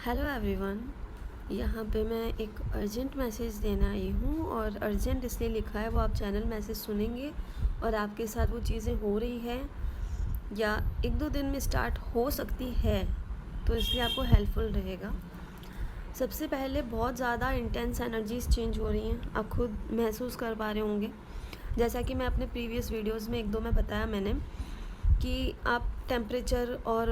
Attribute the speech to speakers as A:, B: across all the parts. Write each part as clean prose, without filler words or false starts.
A: Hello everyone. यहाँ पे मैं एक अर्जेंट मैसेज देने आई हूँ और अर्जेंट इसलिए लिखा है, वो आप चैनल मैसेज सुनेंगे और आपके साथ वो चीज़ें हो रही है या एक दो दिन में स्टार्ट हो सकती है, तो इसलिए आपको हेल्पफुल रहेगा। सबसे पहले बहुत ज़्यादा इंटेंस एनर्जीज चेंज हो रही हैं, आप खुद महसूस कर पा रहे होंगे। जैसा कि मैं अपने प्रीवियस वीडियोज़ में एक दो में बताया मैंने कि आप टेम्परेचर और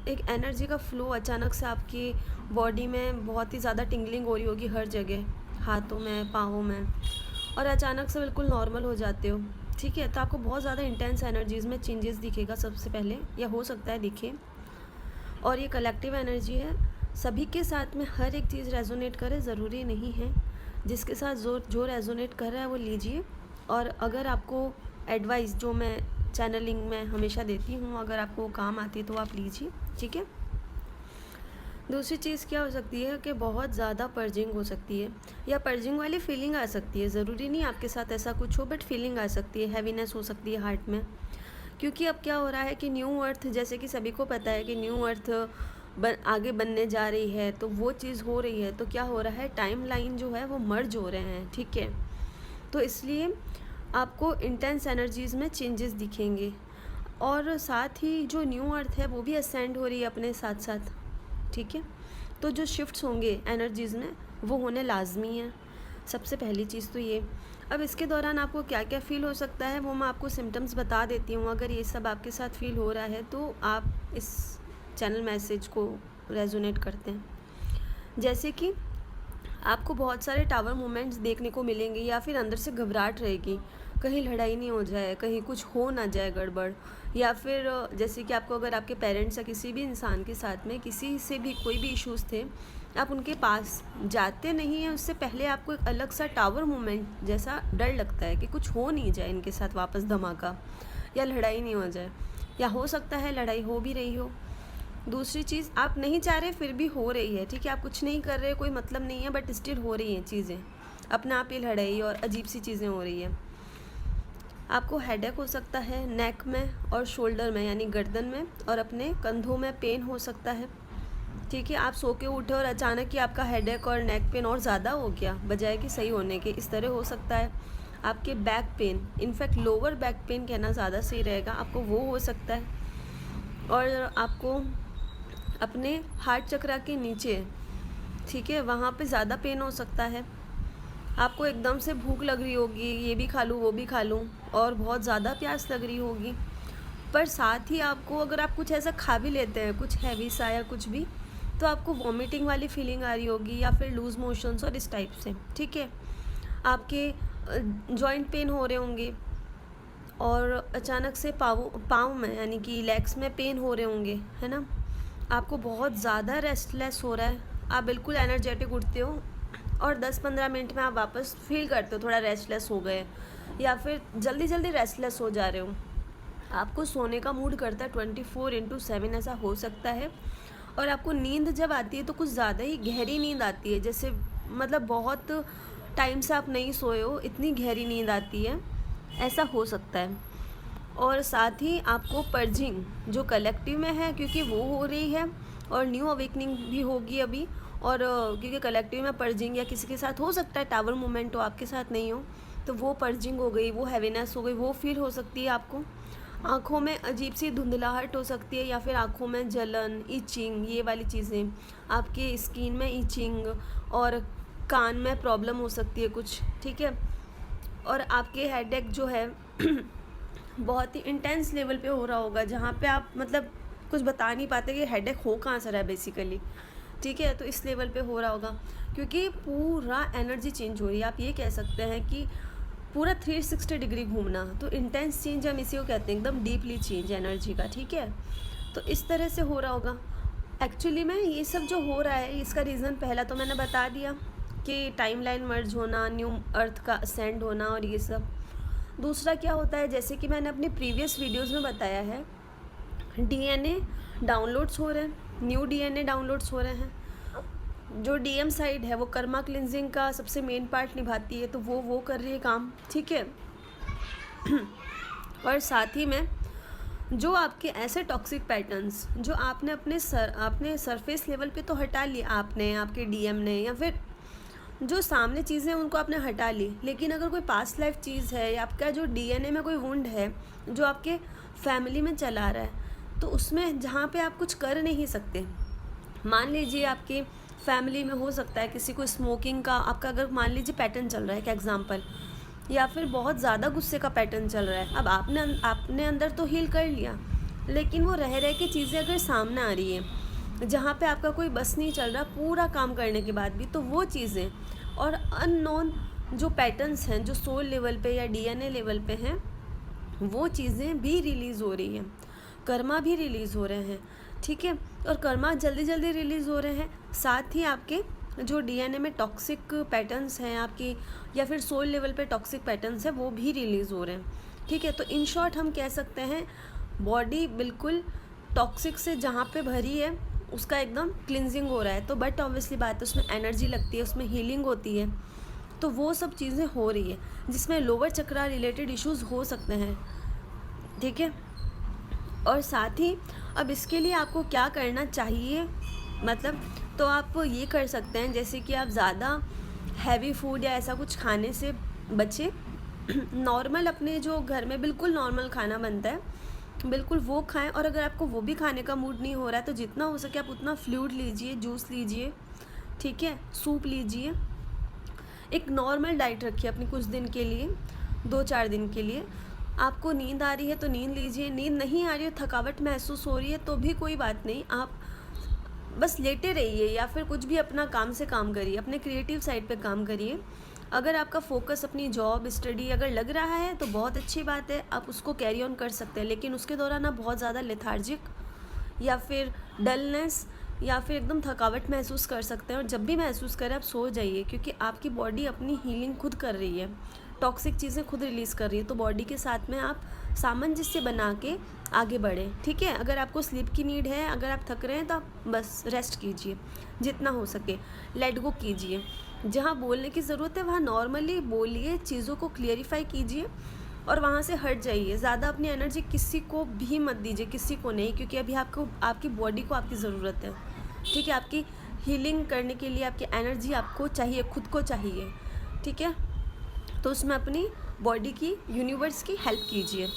A: एक एनर्जी का फ्लो अचानक से आपकी बॉडी में बहुत ही ज़्यादा टिंगलिंग हो रही होगी हर जगह, हाथों में, पाँवों में, और अचानक से बिल्कुल नॉर्मल हो जाते हो। ठीक है, तो आपको बहुत ज़्यादा इंटेंस एनर्जीज़ में चेंजेस दिखेगा सबसे पहले, या हो सकता है दिखे। और ये कलेक्टिव एनर्जी है, सभी के साथ में हर एक चीज़ रेजोनेट करे ज़रूरी नहीं है। जिसके साथ जो रेजोनेट कर रहा है वो लीजिए। और अगर आपको एडवाइस जो मैं चैनलिंग में हमेशा देती हूँ, अगर आपको वो काम आती है तो आप लीजिए। ठीक है। दूसरी चीज़ क्या हो सकती है कि बहुत ज़्यादा पर्जिंग हो सकती है, या पर्जिंग वाली फीलिंग आ सकती है। ज़रूरी नहीं आपके साथ ऐसा कुछ हो, बट फीलिंग आ सकती है, हैवीनेस हो सकती है हार्ट में। क्योंकि अब क्या हो रहा है कि न्यू अर्थ, जैसे कि सभी को पता है कि न्यू अर्थ आगे बनने जा रही है, तो वो चीज़ हो रही है। तो क्या हो रहा है, टाइम लाइन जो है वो मर्ज हो रहे हैं। ठीक है, तो इसलिए आपको इंटेंस एनर्जीज़ में चेंजेस दिखेंगे। और साथ ही जो न्यू अर्थ है वो भी असेंड हो रही है अपने साथ साथ। ठीक है, तो जो शिफ्ट्स होंगे एनर्जीज़ में वो होने लाजमी है। सबसे पहली चीज़ तो ये। अब इसके दौरान आपको क्या क्या फ़ील हो सकता है वो मैं आपको सिम्टम्स बता देती हूँ। अगर ये सब आपके साथ फ़ील हो रहा है तो आप इस चैनल मैसेज को रेजोनेट करते हैं। जैसे कि आपको बहुत सारे टावर मोमेंट्स देखने को मिलेंगे, या फिर अंदर से घबराहट रहेगी, कहीं लड़ाई नहीं हो जाए, कहीं कुछ हो ना जाए गड़बड़। या फिर जैसे कि आपको, अगर आपके पेरेंट्स या किसी भी इंसान के साथ में किसी से भी कोई भी इश्यूज़ थे, आप उनके पास जाते नहीं हैं, उससे पहले आपको एक अलग सा टावर मोमेंट जैसा डर लगता है कि कुछ हो नहीं जाए इनके साथ वापस धमाका, या लड़ाई नहीं हो जाए, या हो सकता है लड़ाई हो भी रही हो। दूसरी चीज़, आप नहीं चाह रहे फिर भी हो रही है। ठीक है, आप कुछ नहीं कर रहे, कोई मतलब नहीं है, बट स्टिल हो रही हैं चीज़ें, अपने आप ही लड़ाई और अजीब सी चीज़ें हो रही है। आपको हेडेक हो सकता है नेक में और शोल्डर में, यानी गर्दन में, और अपने कंधों में पेन हो सकता है। ठीक है, आप सो के उठे और अचानक ही आपका हेडेक और नेक पेन और ज़्यादा हो गया बजाय कि सही होने के, इस तरह हो सकता है। आपके back pain, in fact lower back pain कहना ज़्यादा सही रहेगा, आपको वो हो सकता है। और आपको अपने हार्ट चक्रा के नीचे, ठीक है, वहाँ पे ज़्यादा पेन हो सकता है। आपको एकदम से भूख लग रही होगी, ये भी खा लूँ वो भी खा लूँ, और बहुत ज़्यादा प्यास लग रही होगी। पर साथ ही आपको, अगर आप कुछ ऐसा खा भी लेते हैं, कुछ हैवी सा या कुछ भी, तो आपको वॉमिटिंग वाली फीलिंग आ रही होगी, या फिर लूज़ मोशंस और इस टाइप से। ठीक है, आपके जॉइंट पेन हो रहे होंगे, और अचानक से पाँव में, यानी कि लेग्स में पेन हो रहे होंगे, है ना। आपको बहुत ज़्यादा रेस्टलेस हो रहा है, आप बिल्कुल एनर्जेटिक उठते हो और 10-15 मिनट में आप वापस फील करते हो थोड़ा रेस्टलेस हो गए, या फिर जल्दी जल्दी रेस्टलेस हो जा रहे हो। आपको सोने का मूड करता है 24/7, ऐसा हो सकता है। और आपको नींद जब आती है तो कुछ ज़्यादा ही गहरी नींद आती है, जैसे मतलब बहुत टाइम से आप नहीं सोए हो, इतनी गहरी नींद आती है, ऐसा हो सकता है। और साथ ही आपको पर्जिंग जो कलेक्टिव में है, क्योंकि वो हो रही है, और न्यू अवेकनिंग भी होगी अभी। और क्योंकि कलेक्टिव में पर्जिंग, या किसी के साथ हो सकता है टावर मोमेंट हो, आपके साथ नहीं हो, तो वो पर्जिंग हो गई, वो हैवीनेस हो गई, वो फील हो सकती है आपको। आँखों में अजीब सी धुंधलाहट हो सकती है, या फिर आँखों में जलन, ईचिंग, ये वाली चीज़ें, आपके स्किन में ईचिंग, और कान में प्रॉब्लम हो सकती है कुछ। ठीक है, और आपके हेडेक जो है बहुत ही इंटेंस लेवल पे हो रहा होगा, जहाँ पे आप मतलब कुछ बता नहीं पाते कि हेडेक हो कहाँ से रहा है बेसिकली। ठीक है, तो इस लेवल पे हो रहा होगा, क्योंकि पूरा एनर्जी चेंज हो रही है। आप ये कह सकते हैं कि पूरा 360 डिग्री घूमना, तो इंटेंस चेंज हम इसी को कहते हैं, एकदम डीपली चेंज एनर्जी का। ठीक है, तो इस तरह से हो रहा होगा। एक्चुअली में ये सब जो हो रहा है, इसका रीज़न पहला तो मैंने बता दिया कि टाइमलाइन मर्ज होना, न्यू अर्थ का असेंड होना, और ये सब। दूसरा क्या होता है, जैसे कि मैंने अपनी प्रीवियस वीडियोस में बताया है, डीएनए डाउनलोड्स हो रहे हैं, न्यू डीएनए डाउनलोड्स हो रहे हैं। जो डीएम साइड है वो कर्मा क्लिनजिंग का सबसे मेन पार्ट निभाती है, तो वो कर रही है काम। ठीक है, और साथ ही में जो आपके ऐसे टॉक्सिक पैटर्न्स जो आपने अपने सरफेस लेवल पे तो हटा लिए आपने, आपके डीएम ने, या फिर जो सामने चीज़ें उनको आपने हटा ली, लेकिन अगर कोई पास्ट लाइफ चीज़ है या आपका जो डीएनए में कोई वुंड है जो आपके फैमिली में चला रहा है, तो उसमें जहाँ पे आप कुछ कर नहीं सकते, मान लीजिए आपकी फैमिली में हो सकता है किसी को स्मोकिंग का, आपका अगर मान लीजिए पैटर्न चल रहा है, एक एग्जांपल, या फिर बहुत ज़्यादा गुस्से का पैटर्न चल रहा है। अब आपने अंदर तो हील कर लिया, लेकिन वो रह के चीज़ें अगर सामने आ रही है जहाँ पे आपका कोई बस नहीं चल रहा पूरा काम करने के बाद भी, तो वो चीज़ें और अननोन जो पैटर्न्स हैं जो सोल लेवल पे या डीएनए लेवल पे हैं, वो चीज़ें भी रिलीज़ हो रही हैं, कर्मा भी रिलीज़ हो रहे हैं, ठीक है। और कर्मा जल्दी जल्दी रिलीज़ हो रहे हैं, साथ ही आपके जो डीएनए में टॉक्सिक पैटर्न्स हैं आपकी, या फिर सोल लेवल पे टॉक्सिक पैटर्न्स हैं, वो भी रिलीज़ हो रहे हैं, ठीक है। तो इन शॉर्ट हम कह सकते हैं बॉडी बिल्कुल टॉक्सिक से जहाँ पे भरी है उसका एकदम क्लिनजिंग हो रहा है। तो बट ऑब्वियसली बात है, उसमें एनर्जी लगती है, उसमें हीलिंग होती है, तो वो सब चीज़ें हो रही है, जिसमें लोअर चक्रा रिलेटेड इश्यूज़ हो सकते हैं, ठीक है। और साथ ही अब इसके लिए आपको क्या करना चाहिए, मतलब तो आप ये कर सकते हैं जैसे कि आप ज़्यादा हैवी फूड या ऐसा कुछ खाने से बचें, नॉर्मल अपने जो घर में बिल्कुल नॉर्मल खाना बनता है बिल्कुल वो खाएं। और अगर आपको वो भी खाने का मूड नहीं हो रहा है तो जितना हो सके आप उतना फ्लूइड लीजिए, जूस लीजिए, ठीक है, सूप लीजिए, एक नॉर्मल डाइट रखिए अपनी कुछ दिन के लिए, 2-4 दिन के लिए। आपको नींद आ रही है तो नींद लीजिए, नींद नहीं आ रही है, थकावट महसूस हो रही है तो भी कोई बात नहीं, आप बस लेटे रहिए या फिर कुछ भी अपना काम से काम करिए, अपने क्रिएटिव साइड पे काम करिए। अगर आपका फोकस अपनी जॉब स्टडी अगर लग रहा है तो बहुत अच्छी बात है, आप उसको कैरी ऑन कर सकते हैं, लेकिन उसके दौरान आप बहुत ज़्यादा लेथार्जिक या फिर डलनेस या फिर एकदम थकावट महसूस कर सकते हैं। और जब भी महसूस करें आप सो जाइए, क्योंकि आपकी बॉडी अपनी हीलिंग खुद कर रही है, टॉक्सिक चीज़ें खुद रिलीज़ कर रही है, तो बॉडी के साथ में आप सामंजस्य बना के आगे बढ़ें, ठीक है। अगर आपको स्लीप की नीड है, अगर आप थक रहे हैं तो आप बस रेस्ट कीजिए जितना हो सके, लेट गो कीजिए, जहाँ बोलने की ज़रूरत है वहाँ नॉर्मली बोलिए, चीज़ों को क्लियरिफाई कीजिए और वहाँ से हट जाइए। ज़्यादा अपनी एनर्जी किसी को भी मत दीजिए, किसी को नहीं, क्योंकि अभी आपको आपकी बॉडी को आपकी ज़रूरत है, ठीक है। आपकी हीलिंग करने के लिए आपकी एनर्जी आपको चाहिए, खुद को चाहिए, ठीक है। तो उसमें अपनी बॉडी की, यूनिवर्स की हेल्प कीजिए।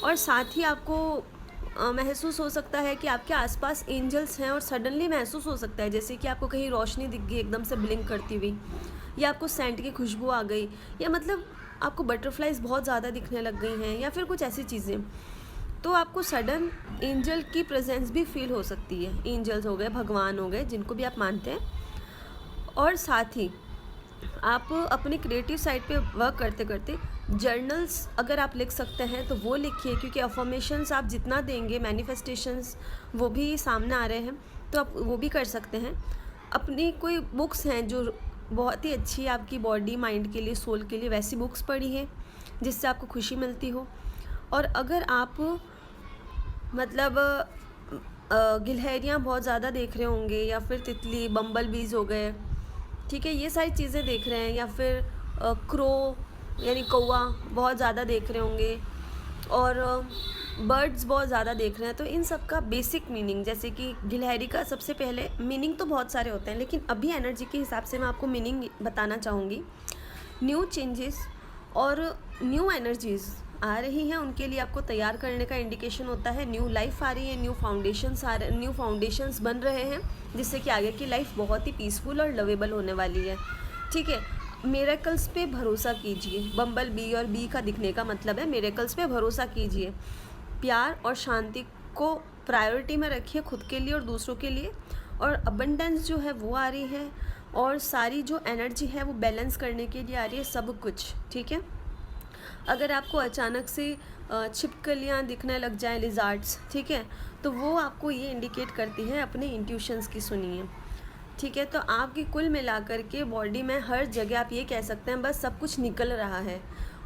A: और साथ ही आपको महसूस हो सकता है कि आपके आसपास एंजल्स हैं, और सडनली महसूस हो सकता है जैसे कि आपको कहीं रोशनी दिख गई एकदम से ब्लिंक करती हुई, या आपको सेंट की खुशबू आ गई, या मतलब आपको बटरफ्लाइज बहुत ज़्यादा दिखने लग गई हैं, या फिर कुछ ऐसी चीज़ें, तो आपको सडन एंजल की प्रेजेंस भी फील हो सकती है। एंजल्स हो गए, भगवान हो गए, जिनको भी आप मानते हैं। और साथ ही आप अपने क्रिएटिव साइड पे वर्क करते करते जर्नल्स अगर आप लिख सकते हैं तो वो लिखिए, क्योंकि अफर्मेशंस आप जितना देंगे, मैनिफेस्टेशंस वो भी सामने आ रहे हैं, तो आप वो भी कर सकते हैं। अपनी कोई बुक्स हैं जो बहुत ही अच्छी आपकी बॉडी माइंड के लिए, सोल के लिए, वैसी बुक्स पढ़ी हैं जिससे आपको खुशी मिलती हो। और अगर आप मतलब गिलहरियाँ बहुत ज़्यादा देख रहे होंगे, या फिर तितली, बम्बल बीज हो गए, ठीक है, ये सारी चीज़ें देख रहे हैं, या फिर क्रो यानी कौवा बहुत ज़्यादा देख रहे होंगे, और बर्ड्स बहुत ज़्यादा देख रहे हैं, तो इन सब का बेसिक मीनिंग, जैसे कि गिलहरी का सबसे पहले मीनिंग तो बहुत सारे होते हैं, लेकिन अभी एनर्जी के हिसाब से मैं आपको मीनिंग बताना चाहूँगी। न्यू चेंजेस और न्यू एनर्जीज़ आ रही हैं, उनके लिए आपको तैयार करने का इंडिकेशन होता है। न्यू लाइफ आ रही है, न्यू फाउंडेशंस बन रहे हैं, जिससे कि आगे की लाइफ बहुत ही पीसफुल और लवेबल होने वाली है, ठीक है। मिरेकल्स पे भरोसा कीजिए, बम्बल बी और बी का दिखने का मतलब है मिरेकल्स पे भरोसा कीजिए। प्यार और शांति को प्रायोरिटी में रखिए, खुद के लिए और दूसरों के लिए। और अबंडेंस जो है वो आ रही है, और सारी जो एनर्जी है वो बैलेंस करने के लिए आ रही है, सब कुछ, ठीक है। अगर आपको अचानक से छिपकलियाँ दिखने लग जाए, लिजार्ड्स, ठीक है, तो वो आपको ये इंडिकेट करती है, अपने इंट्यूशंस की सुनिए, ठीक है। तो आपकी कुल मिलाकर के बॉडी में हर जगह आप ये कह सकते हैं बस सब कुछ निकल रहा है,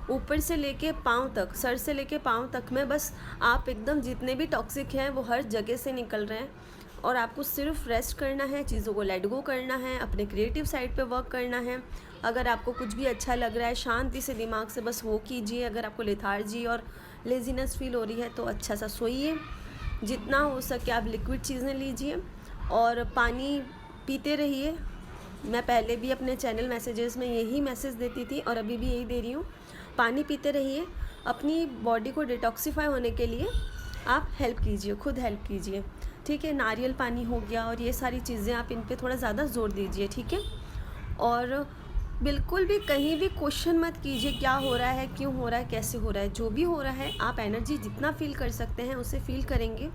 A: ऊपर से लेके पाँव तक, सर से लेके पाँव तक में बस आप एकदम जितने भी टॉक्सिक हैं वो हर जगह से निकल रहे हैं। और आपको सिर्फ रेस्ट करना है, चीज़ों को लेट गो करना है, अपने क्रिएटिव साइड पे वर्क करना है। अगर आपको कुछ भी अच्छा लग रहा है, शांति से दिमाग से बस वो कीजिए। अगर आपको लेथार्जी और लेज़ीनेस फील हो रही है तो अच्छा सा सोइए। जितना हो सके आप लिक्विड चीज़ें लीजिए और पानी पीते रहिए। मैं पहले भी अपने चैनल मैसेजेस में यही मैसेज देती थी और अभी भी यही दे रही हूँ। पानी पीते रहिए। अपनी बॉडी को डिटॉक्सिफाई होने के लिए आप हेल्प कीजिए, खुद हेल्प कीजिए, ठीक है। नारियल पानी हो गया और ये सारी चीज़ें आप इन पे थोड़ा ज़्यादा ज़ोर दीजिए, ठीक है। और बिल्कुल भी कहीं भी क्वेश्चन मत कीजिए क्या हो रहा है, क्यों हो रहा है, कैसे हो रहा है। जो भी हो रहा है आप एनर्जी जितना फील कर सकते हैं उसे फील करेंगे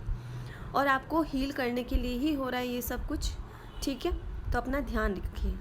A: और आपको हील करने के लिए ही हो रहा है ये सब कुछ, ठीक है। तो अपना ध्यान रखिए।